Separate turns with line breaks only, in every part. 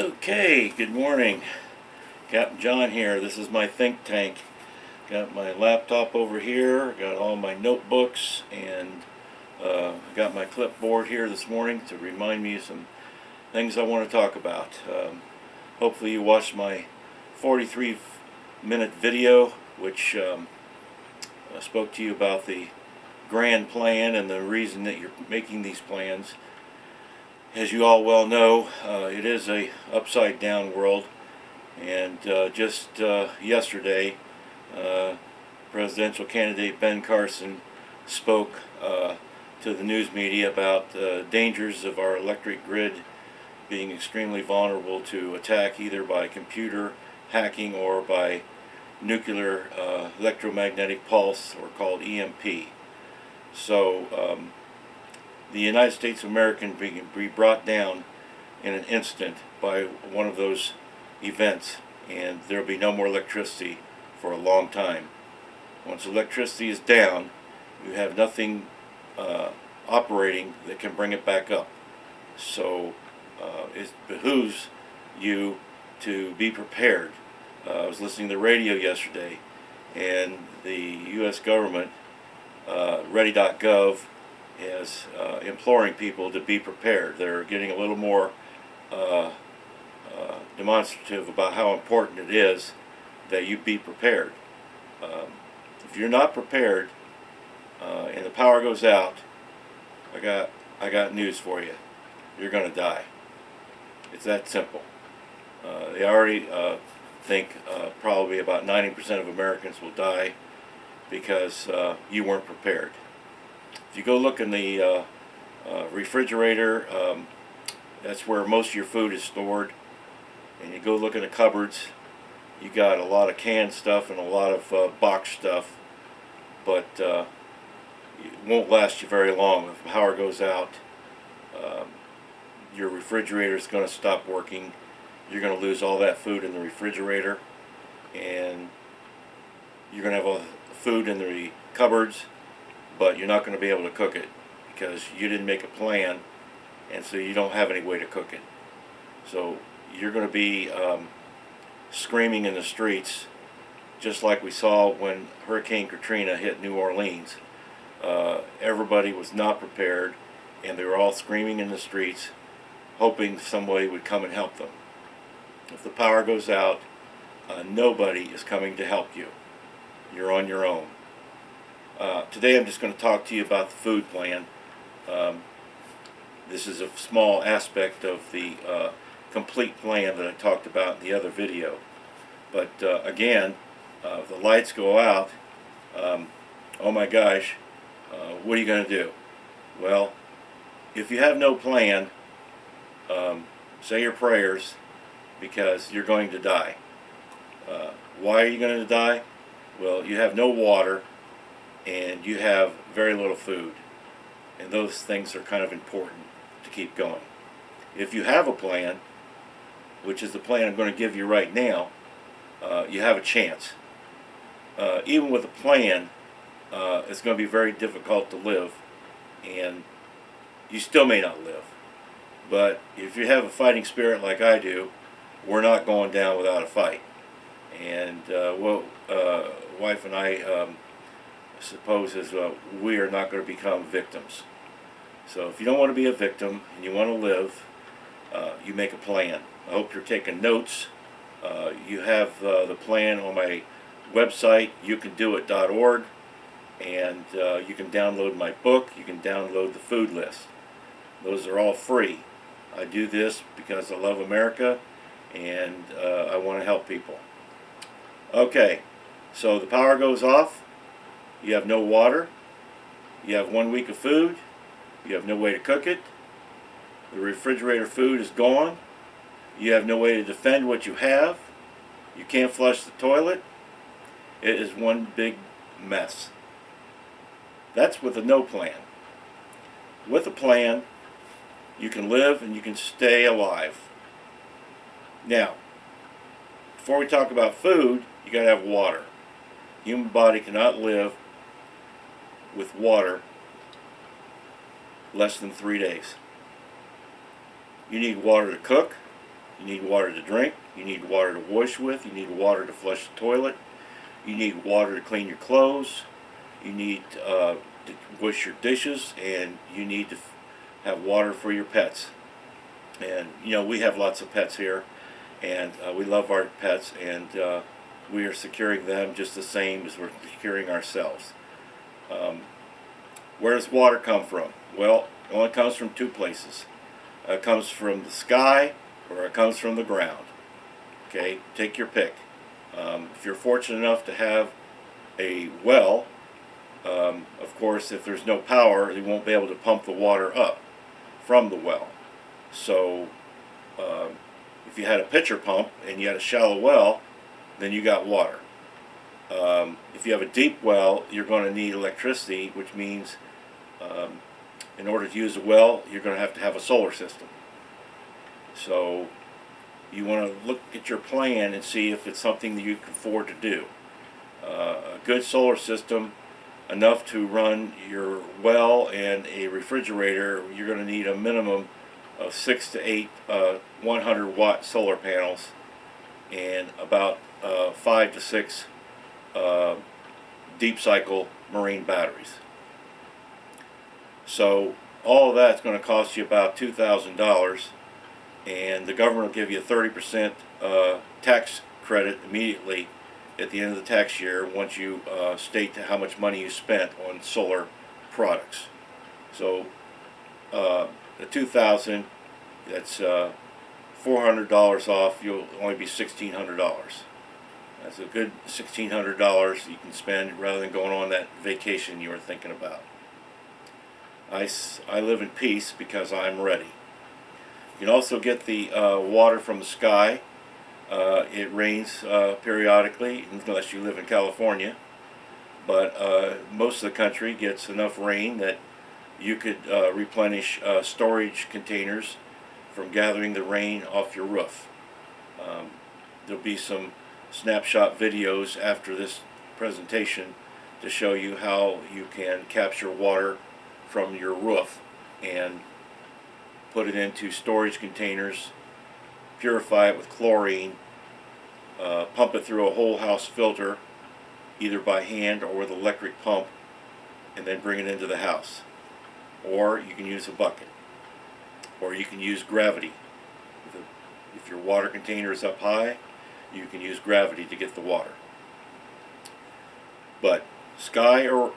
Okay, good morning. Captain John here. This is my think tank. Got my laptop over here, got all my notebooks, and got my clipboard here this morning to remind me of some things I want to talk about. Hopefully you watched my 43-minute video, which I spoke to you about the grand plan and the reason that you're making these plans. As you all well know, it is a upside down world, and just yesterday, presidential candidate Ben Carson spoke to the news media about the dangers of our electric grid being extremely vulnerable to attack either by computer hacking or by nuclear electromagnetic pulse, or called EMP. So the United States of America can be brought down in an instant by one of those events, and there will be no more electricity for a long time. Once electricity is down, you have nothing operating that can bring it back up. So it behooves you to be prepared. I was listening to the radio yesterday, and the U.S. government, Ready.gov, is imploring people to be prepared. They're getting a little more demonstrative about how important it is that you be prepared. If you're not prepared and the power goes out, I got news for you. You're going to die. It's that simple. They already think probably about 90% of Americans will die because you weren't prepared. If you go look in the refrigerator, that's where most of your food is stored, and you go look in the cupboards, you got a lot of canned stuff and a lot of box stuff, but it won't last you very long. If the power goes out, your refrigerator is going to stop working. You're going to lose all that food in the refrigerator, and you're going to have all the food in the cupboards, but you're not going to be able to cook it because you didn't make a plan, and so you don't have any way to cook it. So you're going to be screaming in the streets, just like we saw when Hurricane Katrina hit New Orleans. Everybody was not prepared, and they were all screaming in the streets, hoping somebody would come and help them. If the power goes out, nobody is coming to help you. You're on your own. Today I'm just going to talk to you about the food plan. This is a small aspect of the complete plan that I talked about in the other video. But again, if the lights go out, oh my gosh, what are you going to do? Well, if you have no plan, say your prayers, because you're going to die. Why are you going to die? Well, you have no water, and you have very little food, and those things are kind of important to keep going. If you have a plan, which is the plan I'm going to give you right now, you have a chance. Even with a plan, it's going to be very difficult to live, and you still may not live. But if you have a fighting spirit like I do, we're not going down without a fight. And wife and I suppose is we are not going to become victims. So if you don't want to be a victim and you want to live, you make a plan. I hope you're taking notes. You have the plan on my website, youcandoit.org, and you can download my book. You can download the food list. Those are all free. I do this because I love America, and I want to help people. Okay, so the power goes off. You have no water. You have 1 week of food. You have no way to cook it. The refrigerator food is gone. You have no way to defend what you have. You can't flush the toilet. It is one big mess. That's with a no plan. With a plan, you can live and you can stay alive. Now, before we talk about food, you got to have water. Human body cannot live with water less than 3 days. You need water to cook. You need water to drink, you need water to wash with, you need water to flush the toilet, you need water to clean your clothes, you need to wash your dishes, and you need to have water for your pets. And you know, we have lots of pets here, and we love our pets, and we are securing them just the same as we're securing ourselves. Um, where does water come from? Well, it only comes from two places. It comes from the sky, or it comes from the ground. Okay, take your pick. If you're fortunate enough to have a well, of course, if there's no power, you won't be able to pump the water up from the well. So, if you had a pitcher pump and you had a shallow well, then you got water. If you have a deep well, you're going to need electricity, which means in order to use a well, you're going to have a solar system. So you want to look at your plan and see if it's something that you can afford to do. A good solar system, enough to run your well and a refrigerator, you're going to need a minimum of 6 to 8 100-watt solar panels and about 5 to 6 deep cycle marine batteries. So all of that's going to cost you about $2,000, and the government will give you a 30% tax credit immediately at the end of the tax year once you state how much money you spent on solar products. So the $2,000, that's $400 off. You'll only be $1,600. That's a good $1,600 you can spend rather than going on that vacation you were thinking about. I live in peace because I'm ready. You can also get the water from the sky. It rains periodically, unless you live in California. But most of the country gets enough rain that you could replenish storage containers from gathering the rain off your roof. There'll be some snapshot videos after this presentation to show you how you can capture water from your roof and put it into storage containers, purify it with chlorine, pump it through a whole house filter, either by hand or with an electric pump, and then bring it into the house. Or you can use a bucket. Or you can use gravity. If your water container is up high, you can use gravity to get the water. But sky or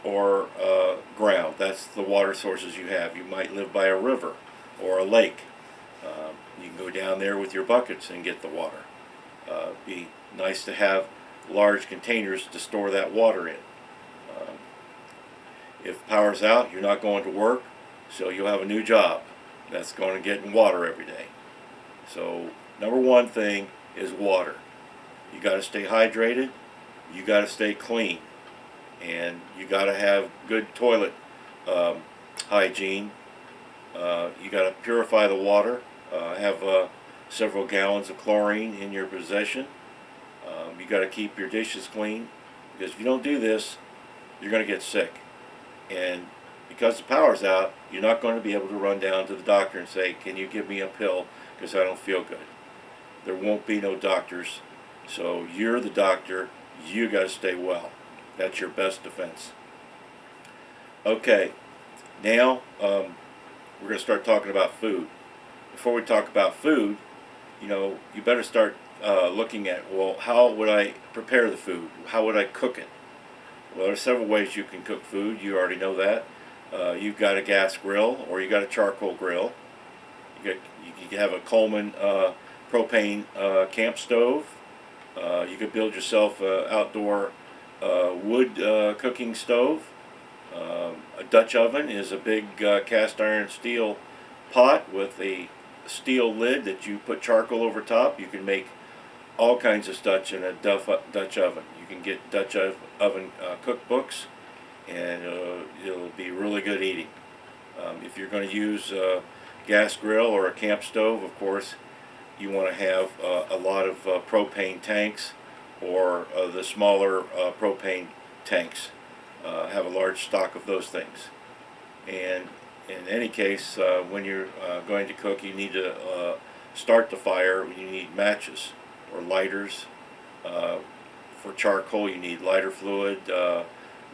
ground, that's the water sources you have. You might live by a river or a lake. You can go down there with your buckets and get the water. Be nice to have large containers to store that water in. If power's out, you're not going to work, so you'll have a new job that's going to get in water every day. So number one thing is water. You got to stay hydrated, you got to stay clean, and you got to have good toilet hygiene. You got to purify the water, have several gallons of chlorine in your possession. You got to keep your dishes clean, because if you don't do this, you're going to get sick. And because the power's out, you're not going to be able to run down to the doctor and say, can you give me a pill because I don't feel good. There won't be no doctors. So you're the doctor. You got to stay well. That's your best defense. Okay, now we're going to start talking about food. Before we talk about food, you better start looking at, well, how would I prepare the food? How would I cook it? Well, there are several ways you can cook food. You already know that. You've got a gas grill, or you got a charcoal grill. You can have a Coleman propane camp stove. You could build yourself an outdoor wood cooking stove. A Dutch oven is a big cast iron steel pot with a steel lid that you put charcoal over top. You can make all kinds of stuff in a Dutch oven. You can get Dutch oven cookbooks, and it'll be really good eating. If you're going to use a gas grill or a camp stove, of course, you want to have a lot of propane tanks, or the smaller propane tanks. Have a large stock of those things. And in any case, when you're going to cook, you need to start the fire, you need matches or lighters. For charcoal, you need lighter fluid.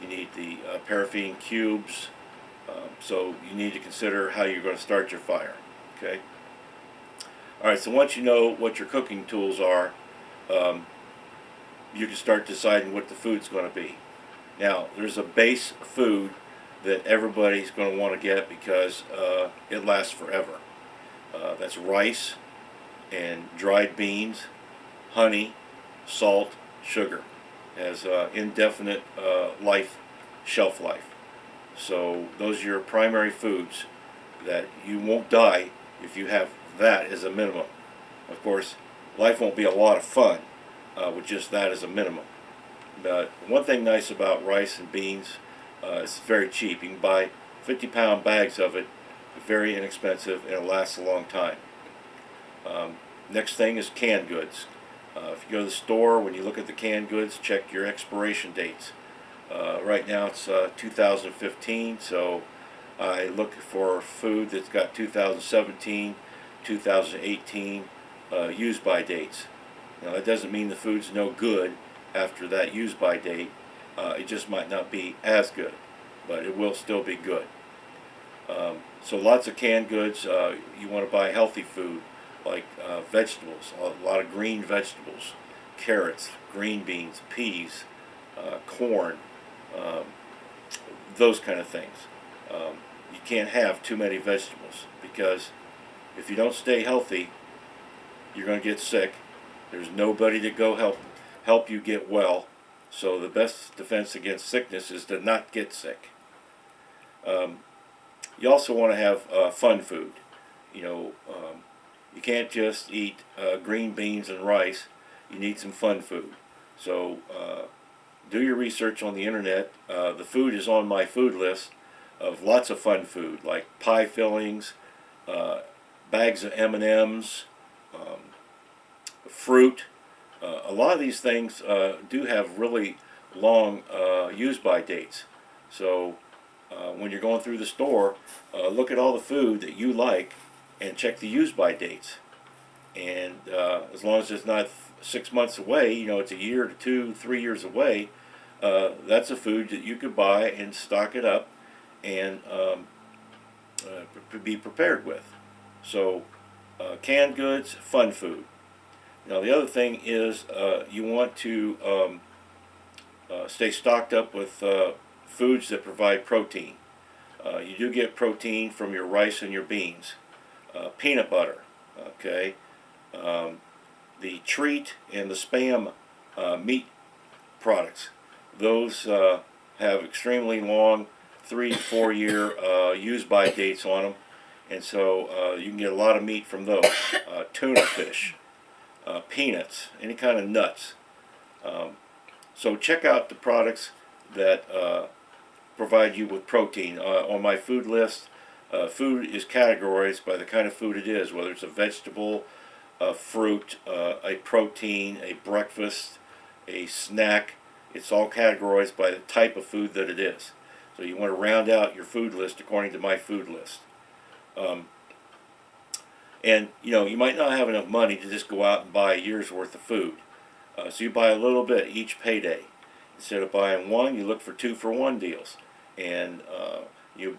You need the paraffin cubes. So you need to consider how you're going to start your fire. Okay. All right. So once you know what your cooking tools are, um, you can start deciding what the food's going to be. Now, there's a base food that everybody's going to want to get because it lasts forever. That's rice and dried beans, honey, salt, sugar. Has indefinite shelf life. So those are your primary foods that you won't die if you have that as a minimum. Of course, life won't be a lot of fun with just that as a minimum. But one thing nice about rice and beans, it's very cheap. You can buy 50-pound bags of it, very inexpensive, and it lasts a long time. Next thing is canned goods. If you go to the store, when you look at the canned goods, check your expiration dates. Right now it's 2015, so I look for food that's got 2017, 2018 use by dates. Now that doesn't mean the food's no good after that use by date. It just might not be as good, but it will still be good. So lots of canned goods. You want to buy healthy food like vegetables, a lot of green vegetables, carrots, green beans, peas, corn, um, those kind of things. You can't have too many vegetables because if you don't stay healthy, you're going to get sick. There's nobody to go help you get well. So the best defense against sickness is to not get sick. You also want to have fun food. You know, you can't just eat green beans and rice. You need some fun food. So do your research on the internet. The food is on my food list of lots of fun food like pie fillings, bags of M&Ms, fruit. A lot of these things do have really long use-by dates. So when you're going through the store, look at all the food that you like and check the use-by dates. And as long as it's not 6 months away, you know, it's a year to 2, 3 years away, that's a food that you could buy and stock it up and be prepared with. So canned goods, fun food. Now the other thing is you want to stay stocked up with foods that provide protein. You do get protein from your rice and your beans. Peanut butter, okay? The treat and the Spam meat products. Those have extremely long 3 to 4 year use-by dates on them, and so you can get a lot of meat from those. Tuna fish, peanuts, any kind of nuts. So check out the products that provide you with protein. On my food list, food is categorized by the kind of food it is, whether it's a vegetable, a fruit, a protein, a breakfast, a snack. It's all categorized by the type of food that it is. So you want to round out your food list according to my food list. And you know, you might not have enough money to just go out and buy a year's worth of food. So you buy a little bit each payday. Instead of buying one, you look for 2-for-1 deals, and you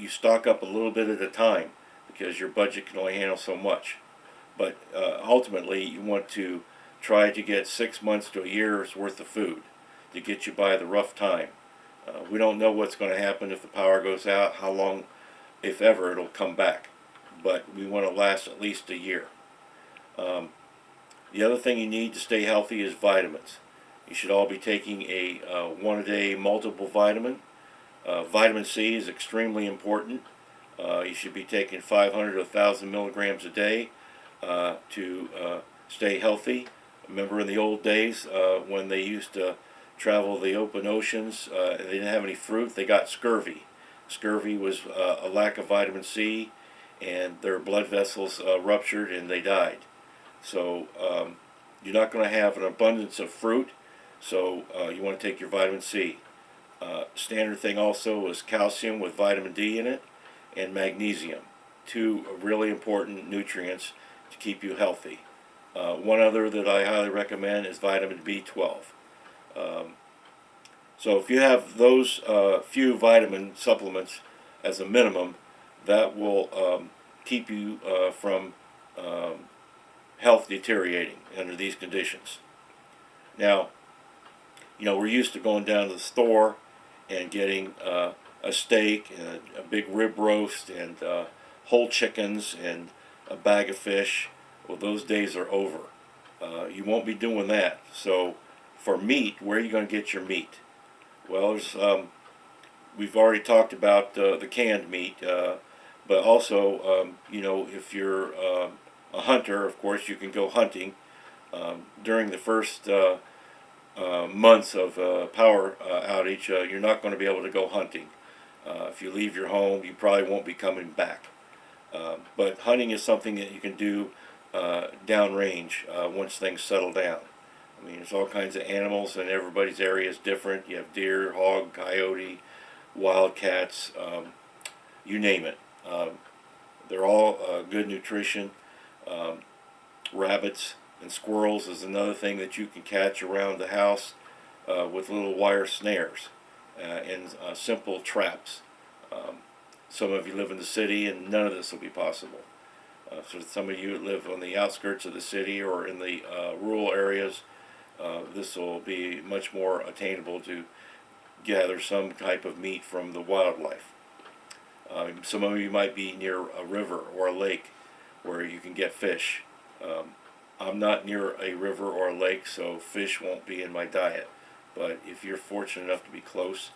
stock up a little bit at a time because your budget can only handle so much. But ultimately, you want to try to get 6 months to a year's worth of food to get you by the rough time. We don't know what's going to happen if the power goes out, how long, if ever, it'll come back. But we want to last at least a year. The other thing you need to stay healthy is vitamins. You should all be taking a one-a-day multiple vitamin. Vitamin C is extremely important. You should be taking 500 to 1,000 milligrams a day to stay healthy. Remember in the old days when they used to travel the open oceans, they didn't have any fruit, they got scurvy. Scurvy was a lack of vitamin C, and their blood vessels ruptured and they died. So you're not going to have an abundance of fruit, so you want to take your vitamin C. Standard thing also is calcium with vitamin D in it, and magnesium. 2 really important nutrients to keep you healthy. One other that I highly recommend is vitamin B12. So if you have those few vitamin supplements as a minimum, that will keep you from health deteriorating under these conditions. Now, we're used to going down to the store and getting a steak and a big rib roast and whole chickens and a bag of fish. Well, those days are over. You won't be doing that. So for meat, where are you going to get your meat? Well, we've already talked about the canned meat, but also, if you're a hunter, of course, you can go hunting. During the first months of power outage, you're not going to be able to go hunting. If you leave your home, you probably won't be coming back. But hunting is something that you can do downrange once things settle down. I mean, there's all kinds of animals, and everybody's area is different. You have deer, hog, coyote, wildcats, you name it. They're all good nutrition. Rabbits and squirrels is another thing that you can catch around the house with little wire snares and simple traps. Some of you live in the city, and none of this will be possible. So some of you that live on the outskirts of the city or in the rural areas, this will be much more attainable to gather some type of meat from the wildlife. Some of you might be near a river or a lake where you can get fish. I'm not near a river or a lake, so fish won't be in my diet. But if you're fortunate enough to be close,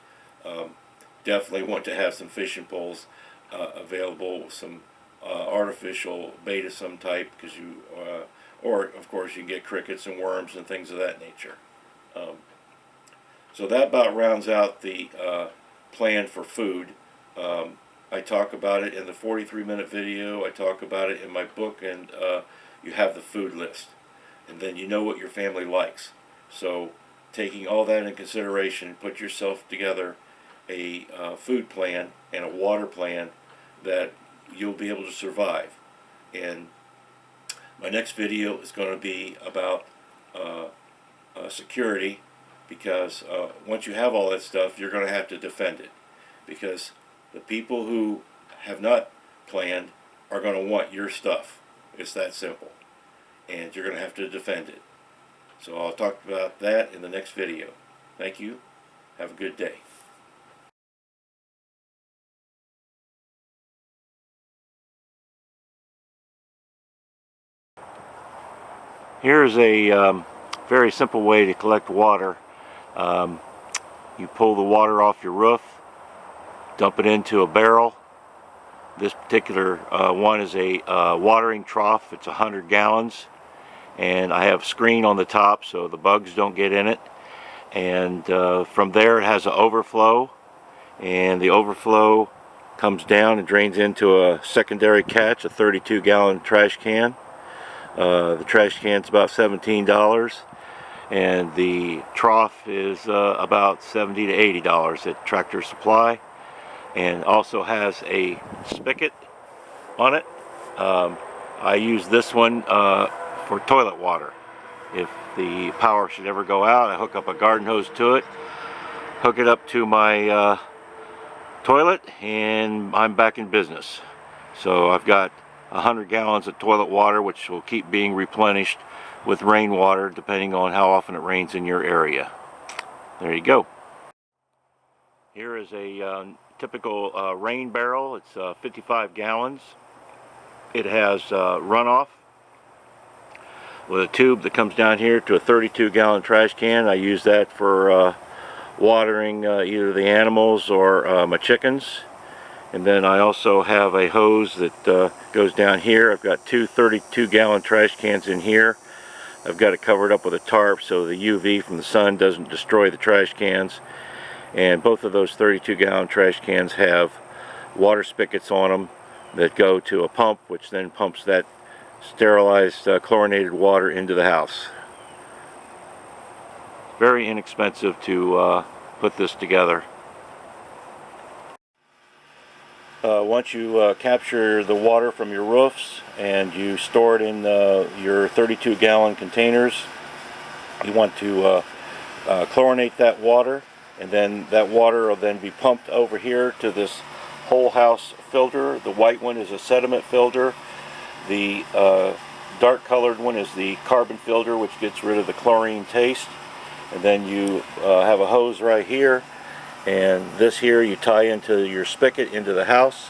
definitely want to have some fishing poles available, some artificial bait of some type, because or of course you can get crickets and worms and things of that nature. So that about rounds out the plan for food. I talk about it in the 43-minute video. I talk about it in my book, and you have the food list. And then you know what your family likes. So taking all that in consideration, put yourself together a food plan and a water plan that you'll be able to survive. And my next video is going to be about security, because once you have all that stuff, you're going to have to defend it, because the people who have not planned are going to want your stuff. It's that simple. And you're going to have to defend it. So I'll talk about that in the next video. Thank you. Have a good day. Here's a very simple way to collect water. You pull the water off your roof, dump it into a barrel. This particular one is a watering trough. It's 100 gallons, and I have a screen on the top so the bugs don't get in it. And from there it has an overflow, and the overflow comes down and drains into a secondary catch, a 32-gallon trash can. The trash can's about $17, and the trough is about $70 to $80 at Tractor Supply, and also has a spigot on it. I use this one for toilet water. If the power should ever go out, I hook up a garden hose to it, hook it up to my toilet, and I'm back in business. So I've got 100 gallons of toilet water, which will keep being replenished with rainwater depending on how often it rains in your area. There you go. Here is a typical rain barrel. It's 55 gallons. It has runoff with a tube that comes down here to a 32-gallon trash can. I use that for watering either the animals or my chickens. And then I also have a hose that goes down here. I've got two 32-gallon trash cans in here. I've got it covered up with a tarp so the UV from the sun doesn't destroy the trash cans. And both of those 32-gallon trash cans have water spigots on them that go to a pump, which then pumps that sterilized chlorinated water into the house. Very inexpensive to put this together. once you capture the water from your roofs and you store it in your 32-gallon containers, you want to chlorinate that water, and then that water will then be pumped over here to this whole house filter. The white one is a sediment filter. The dark colored one is the carbon filter, which gets rid of the chlorine taste. And then you have a hose right here, and this here you tie into your spigot into the house,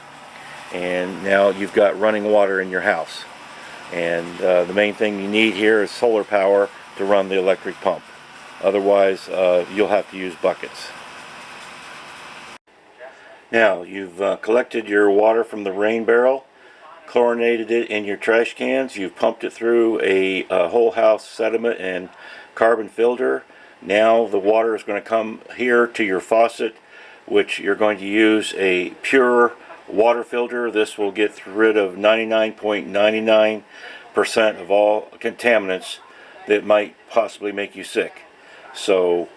and now you've got running water in your house. And the main thing you need here is solar power to run the electric pump. Otherwise you'll have to use buckets. Now you've collected your water from the rain barrel, chlorinated it in your trash cans, you've pumped it through a whole house sediment and carbon filter. Now the water is going to come here to your faucet, which you're going to use a pure water filter. This will get rid of 99.99% of all contaminants that might possibly make you sick. So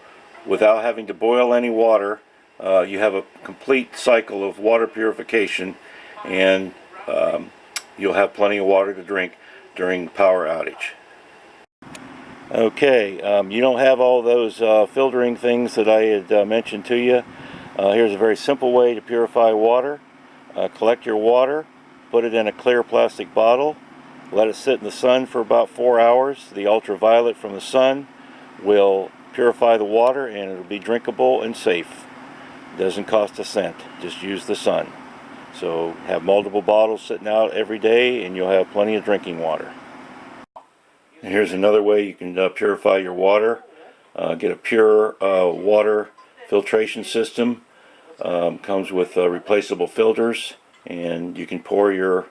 without having to boil any water, you have a complete cycle of water purification, and you'll have plenty of water to drink during power outage. Okay, you don't have all those filtering things that I had mentioned to you. Here's a very simple way to purify water. Collect your water, put it in a clear plastic bottle, let it sit in the sun for about 4 hours. The ultraviolet from the sun will purify the water, and it'll be drinkable and safe. It doesn't cost a cent, just use the sun. So have multiple bottles sitting out every day, and you'll have plenty of drinking water. And here's another way you can purify your water. Get a pure water filtration system. Comes with replaceable filters, and you can pour your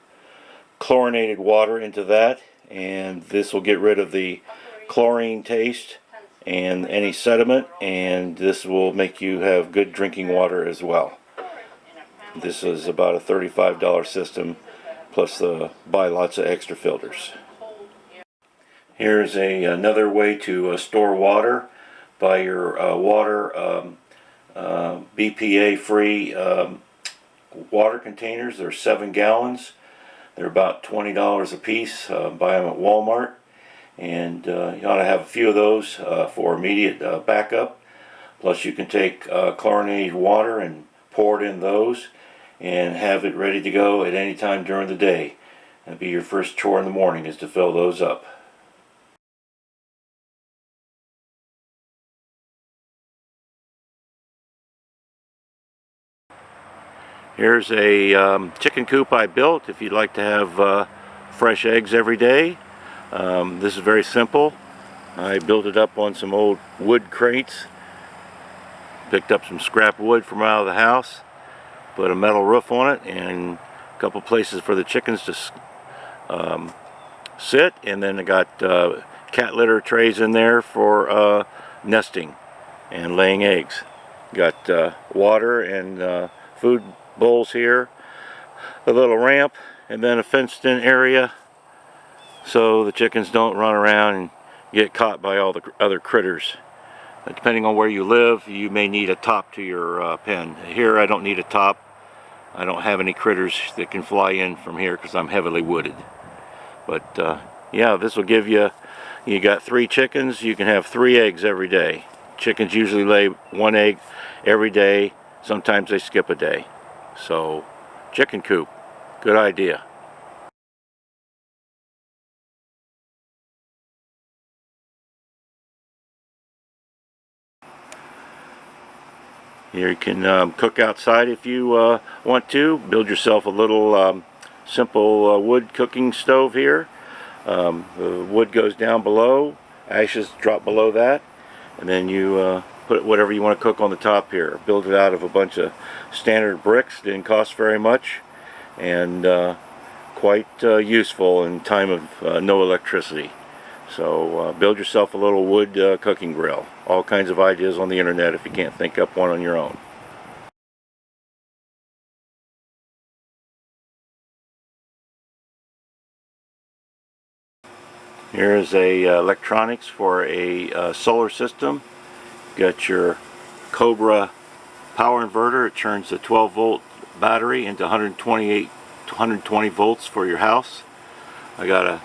chlorinated water into that, and this will get rid of the chlorine taste and any sediment, and this will make you have good drinking water as well. This is about a $35 system, plus buy lots of extra filters. Here's another way to store water. Buy your water BPA-free water containers. They're 7 gallons. They're about $20 a piece. Buy them at Walmart, and you ought to have a few of those for immediate backup. Plus you can take chlorinated water and pour it in those and have it ready to go at any time during the day. That'd be your first chore in the morning, is to fill those up. Here's a chicken coop I built if you'd like to have fresh eggs every day. This is very simple. I built it up on some old wood crates. Picked up some scrap wood from out of the house, put a metal roof on it, and a couple places for the chickens to sit, and then I got cat litter trays in there for nesting and laying eggs. Got water and food bowls here, a little ramp, and then a fenced in area so the chickens don't run around and get caught by all the other critters. Depending on where you live, you may need a top to your pen. Here I don't need a top. I don't have any critters that can fly in from here because I'm heavily wooded. But yeah, this will give you got 3 chickens, you can have 3 eggs every day. Chickens usually lay 1 egg every day. Sometimes they skip a day. So, chicken coop, good idea. Here you can cook outside if you want to. Build yourself a little simple wood cooking stove here. The wood goes down below, ashes drop below that, and then you put whatever you want to cook on the top here. Build it out of a bunch of standard bricks. Didn't cost very much, and quite useful in time of no electricity. So build yourself a little wood cooking grill. All kinds of ideas on the internet if you can't think up one on your own. Here's electronics for a solar system. Got your Cobra power inverter. It turns the 12 volt battery into 120 volts for your house. I got a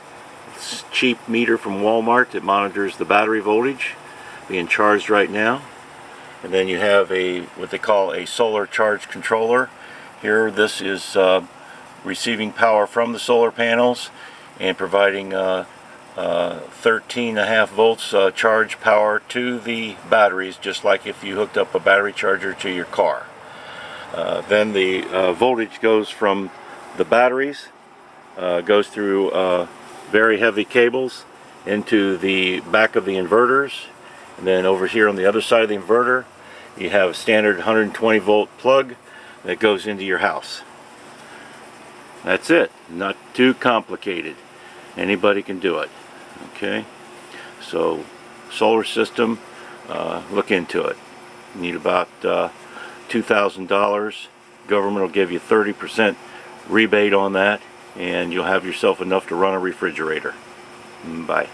cheap meter from Walmart that monitors the battery voltage being charged right now. And then you have what they call a solar charge controller. Here, this is receiving power from the solar panels and providing 13.5 volts charge power to the batteries, just like if you hooked up a battery charger to your car. Then the voltage goes from the batteries, goes through very heavy cables into the back of the inverters, and then over here on the other side of the inverter you have a standard 120 volt plug that goes into your house. That's it. Not too complicated. Anybody can do it. Okay, so solar system, look into it. You need about $2,000. Government will give you 30% rebate on that, and you'll have yourself enough to run a refrigerator. Bye.